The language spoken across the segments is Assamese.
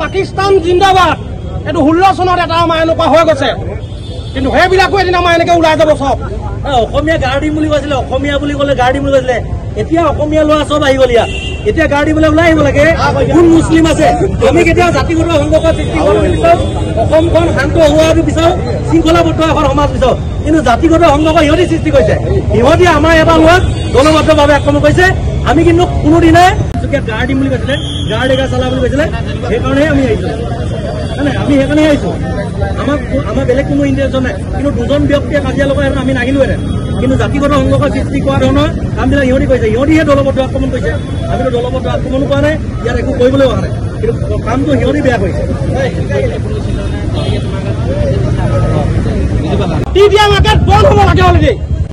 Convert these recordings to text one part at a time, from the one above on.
পাকিস্তান জিন্দাবাদ এইটো 16 চনত এটা আমাৰ এনেকুৱা হৈ গৈছে কিন্তু সেইবিলাকো এদিন আমাৰ এনেকে ওলাই যাব সব অসমীয়া গাড়ী বুলি কৈছিলে অসমীয়া বুলি ক'লে গাড়ী বুলি কৈছিলে এতিয়া অসমীয়া লোৱা চব আহি গ'ল এতিয়া গাড়ী বোলে ওলাই আহিব লাগে কোন মুছলিম আছে আমি কেতিয়া জাতিগত সংঘৰ্ষৰ সৃষ্টি কৰিব বিচাৰো অসমখন শান্ত হোৱাটো বিচাৰো শৃংখলাবদ্ধ এখন সমাজ বিচাৰো কিন্তু জাতিগত সংঘৰ্ষ সিহঁতি সৃষ্টি কৰিছে সিহঁতি আমাৰ এটা লোৱাক দলবদ্ধভাৱে আক্ৰমণ কৰিছে আমি কিন্তু কোনোদিনাই গাড়ী দিম বুলি কৈছিলে গাড়ী এগা চলা বুলি কৈছিলে সেইকাৰণে আমি আহিছো আমি সেইকাৰণে আহিছো আমাৰ বেলেগ কোনো ইণ্টেনশ্যন নাই কিন্তু দুজন ব্যক্তিয়ে কাজিয়া লগাই আমি নাহিলোহেঁতেন কিন্তু জাতিগত সংঘৰ্ষ সৃষ্টি কৰা ধৰণৰ কামবিলাক সিহঁতি কৰিছে সিহঁতিহে দলবদ্ধ আক্ৰমণ কৰিছে আমিতো দলবদ্ধ আক্ৰমণো কৰা নাই ইয়াত একো কৰিবলৈ অহা নাই কিন্তু কামটো সিহঁতি বেয়া কৰিছে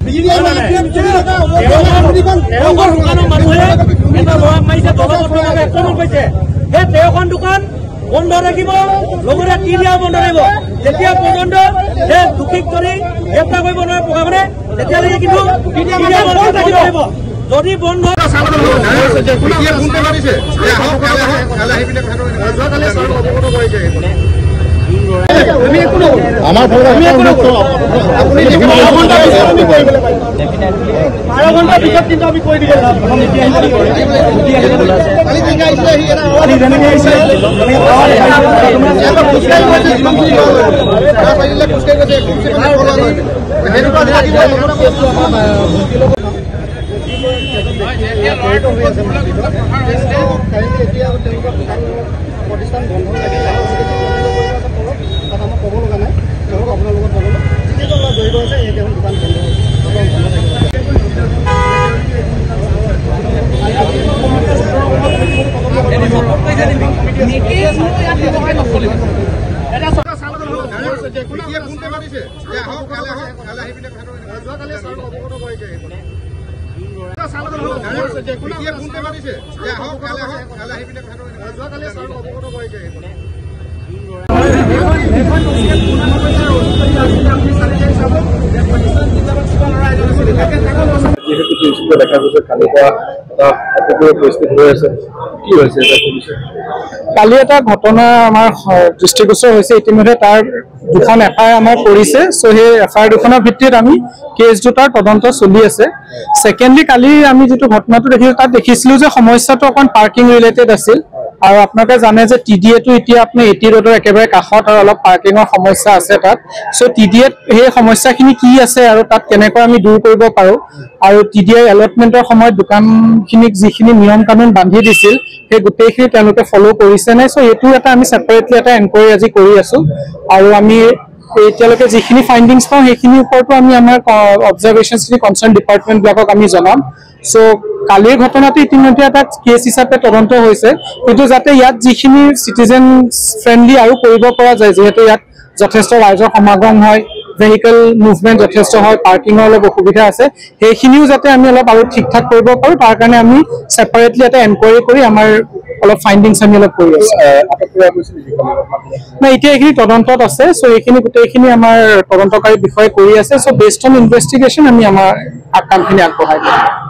বন্ধ হ'ব লাগে অলৰেডি মানুহে এটা লৰাক মাৰিছে দলবদ্ধভাৱে আক্ৰমণ কৰিছে সেই 13খন দোকান বন্ধ ৰাখিব লগতে টিডিয়া বন্ধ ৰাখিব যেতিয়া পৰ্যন্ত সেই দুখিক কৰি গ্ৰেপ্তাৰ কৰিব নোৱাৰে প্ৰশাসনে তেতিয়ালৈকে কিন্তু যদি বন্ধ আমাৰ প্ৰতিষ্ঠান বন্ধ ক'ব লগা নাই তেওঁলোক আপোনাৰ লগত ক'ব যিকেইজন জড়িত আছে এইকেইখন দোকান কালি এটা ঘটনা আমাৰ দৃষ্টিগোচৰ হৈছে ইতিমধ্যে তাৰ দুখন এফআইআৰ আমাৰ কৰিছে চ' সেই এফআইআৰ দুখনৰ ভিত্তিত আমি কেছ দুটাৰ তদন্ত চলি আছে ছেকেণ্ডলি কালি আমি যিটো ঘটনাটো দেখিছোঁ তাত দেখিছিলোঁ যে সমস্যাটো অকণ পাৰ্কিং ৰিলেটেড আছিল আৰু আপোনালোকে জানে যে টিডিএটো এতিয়া আপুনি এটি ৰোডৰ একেবাৰে কাষত আৰু অলপ পাৰ্কিঙৰ সমস্যা আছে তাত চ' টিডিএত সেই সমস্যাখিনি কি আছে আৰু তাত কেনেকৈ আমি দূৰ কৰিব পাৰোঁ আৰু টিডিএ এলটমেণ্টৰ সময়ত দোকানখিনিক যিখিনি নিয়ম কানুন বান্ধি দিছিল সেই গোটেইখিনি তেওঁলোকে ফ'ল' কৰিছে নাই চ' এইটো এটা আমি ছেপাৰেটলি এটা এনকুৱাৰী আজি কৰি আছোঁ আৰু আমি এতিয়ালৈকে যিখিনি ফাইণ্ডিংছ পাওঁ সেইখিনিৰ ওপৰতো আমি আমাৰ অবজাৰভেশ্যনছখিনি কনচাৰ্ণ ডিপাৰ্টমেণ্টবিলাকক আমি জনাম চ' কালিৰ ঘটনাটো ইতিমধ্যে এটা কেছ হিচাপে তদন্ত হৈছে কিন্তু যাতে ইয়াত যিখিনি চিটিজেন ফ্ৰেণ্ডলি আৰু কৰিব পৰা যায় যিহেতু ইয়াত যথেষ্ট ৰাইজৰ সমাগম হয় ভেহিকেল মুভমেণ্ট যথেষ্ট হয় পাৰ্কিঙৰ অলপ অসুবিধা আছে সেইখিনিও যাতে আমি অলপ আৰু ঠিক ঠাক কৰিব পাৰোঁ তাৰ কাৰণে আমি ছেপাৰেটলি এটা এনকুৱাৰী কৰি আমাৰ অলপ ফাইণ্ডিংছ আমি অলপ কৰি আছোঁ নাই এতিয়া এইখিনি তদন্তত আছে চ' এইখিনি গোটেইখিনি আমাৰ তদন্তকাৰী বিষয়ে কৰি আছে চ' বেছড অন ইনভেষ্টিগেশ্যন আমি আমাৰ কামখিনি আগবঢ়াই দিম